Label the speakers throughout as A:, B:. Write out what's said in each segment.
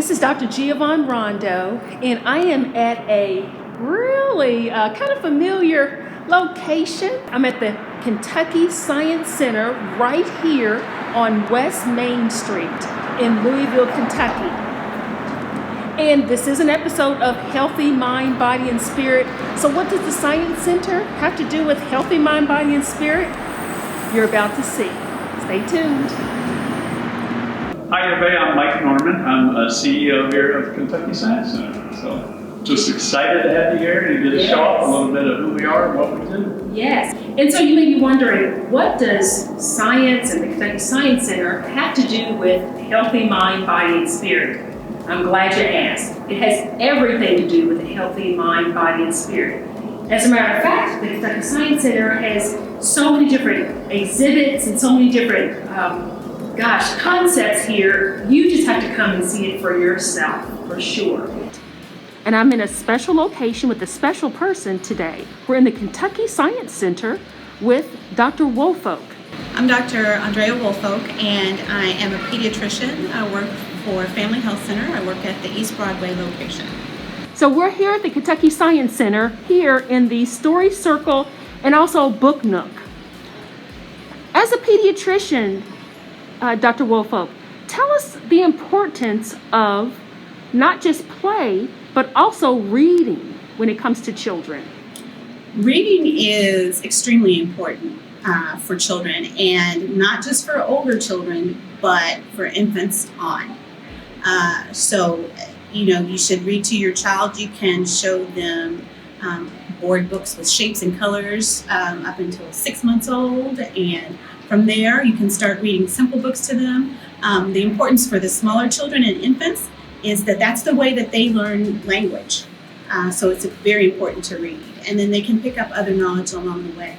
A: This is Dr. Giavonne Rondo, and I am at a really kind of familiar location. I'm at the Kentucky Science Center right here on West Main Street in Louisville, Kentucky. And this is an episode of Healthy Mind, Body, and Spirit. So what does the Science Center have to do with healthy mind, body, and spirit? You're about to see. Stay tuned.
B: Hi everybody, I'm Mike Norman. I'm a CEO here of Kentucky Science Center. So just excited to have you here and get to show off a little bit of who we are and what we do.
A: Yes, and so you may be wondering, what does science and the Kentucky Science Center have to do with healthy mind, body, and spirit? I'm glad you asked. It has everything to do with a healthy mind, body, and spirit. As a matter of fact, the Kentucky Science Center has so many different exhibits and so many different concepts here. You just have to come and see it for yourself, for sure. And I'm in a special location with a special person today. We're in the Kentucky Science Center with Dr. Woolfolk.
C: I'm Dr. Andrea Woolfolk, and I am a pediatrician. I work for Family Health Center. I work at the East Broadway location.
A: So we're here at the Kentucky Science Center, here in the Story Circle and also Book Nook. As a pediatrician, Dr. Woolfolk, tell us the importance of not just play, but also reading when it comes to children.
C: Reading is extremely important for children, and not just for older children, but for infants on. You should read to your child. You can show them board books with shapes and colors up until 6 months old, and from there you can start reading simple books to them. The importance for the smaller children and infants is that that's the way that they learn language. So it's very important to read, and then they can pick up other knowledge along the way.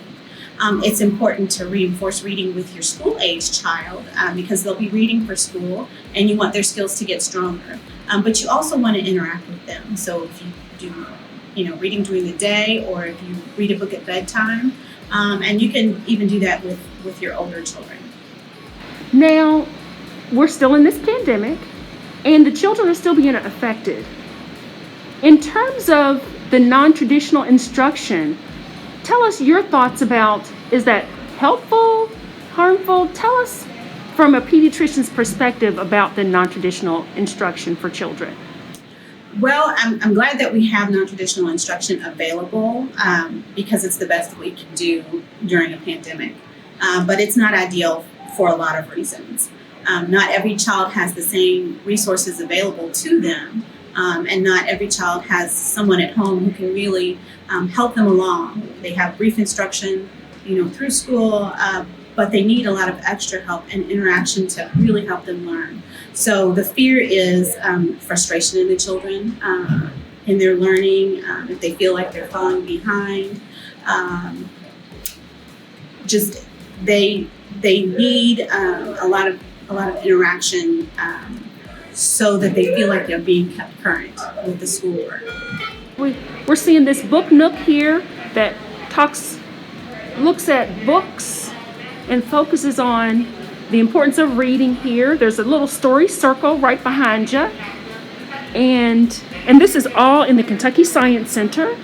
C: It's important to reinforce reading with your school-age child because they'll be reading for school, and you want their skills to get stronger. But you also want to interact with them. So if you do, reading during the day, or if you read a book at bedtime, and you can even do that with your older children.
A: Now, we're still in this pandemic, and the children are still being affected. In terms of the non-traditional instruction, tell us your thoughts about, is that helpful, harmful? Tell us from a pediatrician's perspective about the non-traditional instruction for children.
C: Well, I'm glad that we have non-traditional instruction available because it's the best we can do during a pandemic. But it's not ideal for a lot of reasons. Not every child has the same resources available to them, and not every child has someone at home who can really help them along. They have brief instruction, through school, but they need a lot of extra help and interaction to really help them learn. So the fear is frustration in the children, in their learning, if they feel like they're falling behind. They need a lot of interaction so that they feel like they're being kept current with the schoolwork.
A: We're seeing this book nook here that looks at books and focuses on the importance of reading here. There's a little story circle right behind you. And this is all in the Kentucky Science Center.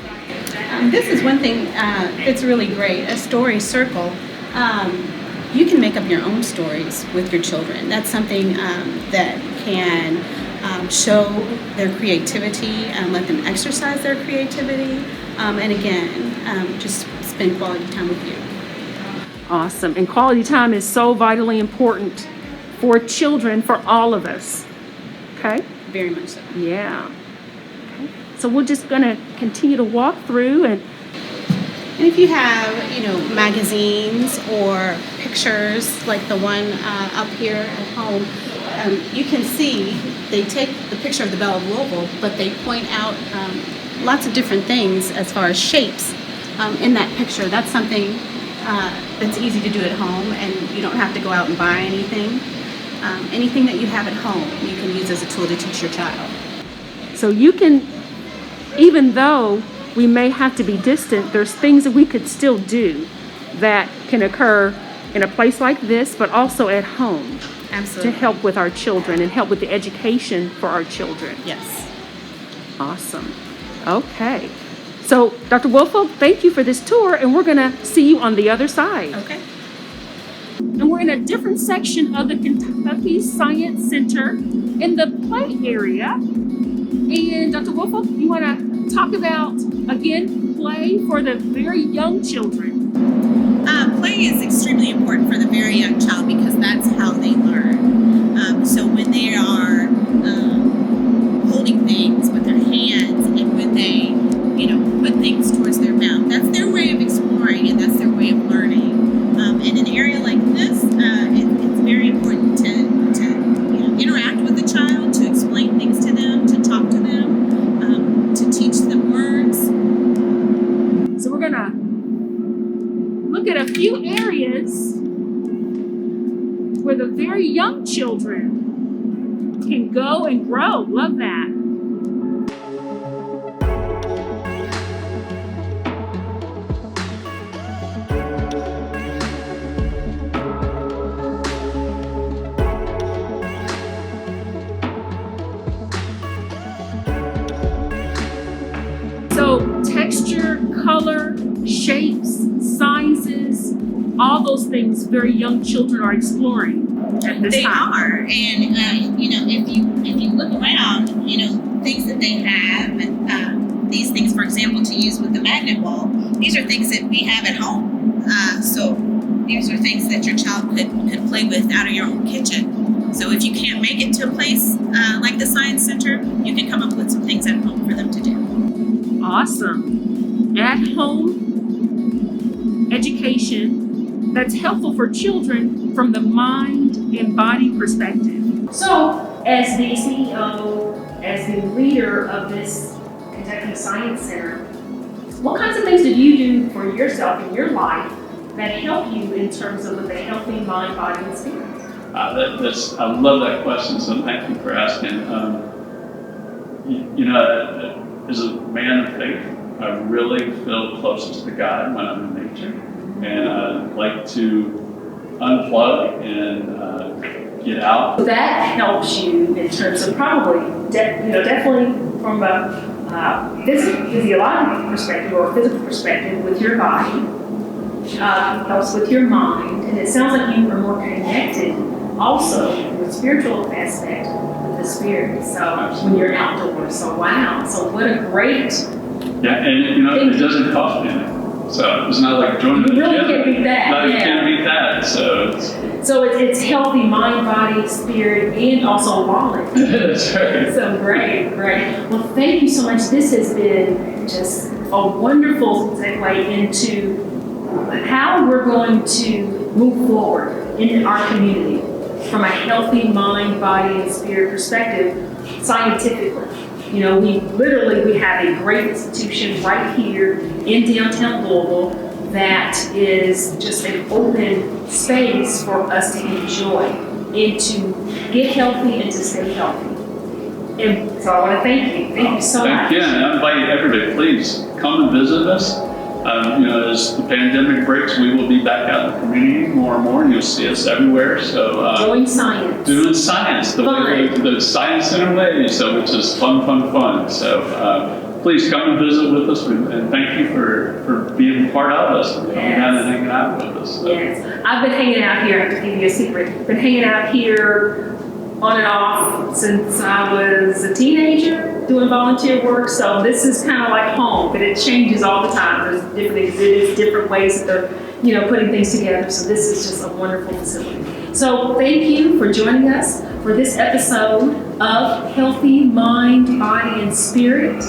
C: This is one thing that's really great, a story circle. You can make up your own stories with your children. That's something that can show their creativity and let them exercise their creativity. And again, just spend quality time with you.
A: Awesome. And quality time is so vitally important for children, for all of us. Okay?
C: Very much so.
A: Yeah. Okay. So we're just going to continue to walk through and
C: if you have, magazines or pictures like the one up here at home, you can see they take the picture of the Belle of Louisville, but they point out lots of different things as far as shapes in that picture. That's something that's easy to do at home, and you don't have to go out and buy anything. Anything that you have at home, you can use as a tool to teach your child.
A: So you can, even though we may have to be distant, there's things that we could still do that can occur in a place like this, but also at home.
C: Absolutely.
A: to help with our children and help with the education for our children.
C: Yes.
A: Awesome. Okay. So, Dr. Woolfolk, thank you for this tour, and we're going to see you on the other side.
C: Okay.
A: And we're in a different section of the Kentucky Science Center in the play area. And Dr. Woolfolk, you want to talk about, again, play for the very young children?
C: Play is extremely important for the very young child because that's how they learn. So when they are holding things with their hands and when they, put things towards their mouth, that's their way of exploring and that's their way of learning. In an area like this, it's very important to interact with the child, to explain things to them, to talk to them, to teach them words.
A: So we're going to look at a few areas where the very young children can go and grow. Love that. So texture, color, shapes, sizes, all those things very young children are exploring at this
C: They
A: time.
C: are, and if you look around, things that they have, and these things, for example, to use with the magnet wall, these are things that we have at home. So these are things that your child could play with out of your own kitchen. So if you can't make it to a place like the Science Center, you can come up with some things at home for them to do.
A: Awesome. At home education that's helpful for children from the mind and body perspective. So, as the CEO, as the leader of this Kentucky Science Center, what kinds of things did you do for yourself in your life that help you in terms of a healthy mind, body, and spirit?
B: I love that question, so thank you for asking. As a man of faith, I really feel closest to God when I'm in nature, and I like to unplug and get out.
A: That helps you in terms of probably, definitely from a physiological perspective or physical perspective with your body. Helps with your mind, and it sounds like you are more connected also with the spiritual aspect with the spirit. So when you're outdoors, so wow, so what a great.
B: Yeah, and it doesn't cost anything. So it's not like joining the
A: You really
B: gym.
A: can't beat that.
B: No, you
A: Yeah.
B: can't beat that.
A: So it's healthy mind, body, spirit, and also wallet.
B: That's right.
A: So great. Well, thank you so much. This has been just a wonderful segue into how we're going to move forward in our community from a healthy mind, body, and spirit perspective, scientifically. We have a great institution right here in downtown Louisville that is just an open space for us to enjoy and to get healthy and to stay healthy. And so I want to thank you. Thank you so much.
B: Thank you, and I invite everybody, please come and visit us. As the pandemic breaks, we will be back out in the community more and more, and you'll see us everywhere. So
A: doing science.
B: Doing science, the Science Center way, which is fun. So please come and visit with us, and thank you for being part of us and coming down and hanging out with us. So.
A: Yes, I've been hanging out here. I have to give you a secret. Been hanging out here on and off since I was a teenager doing volunteer work. So this is kind of like home, but it changes all the time. There's different exhibits, different ways that they're, putting things together. So this is just a wonderful facility. So thank you for joining us for this episode of Healthy Mind, Body, and Spirit.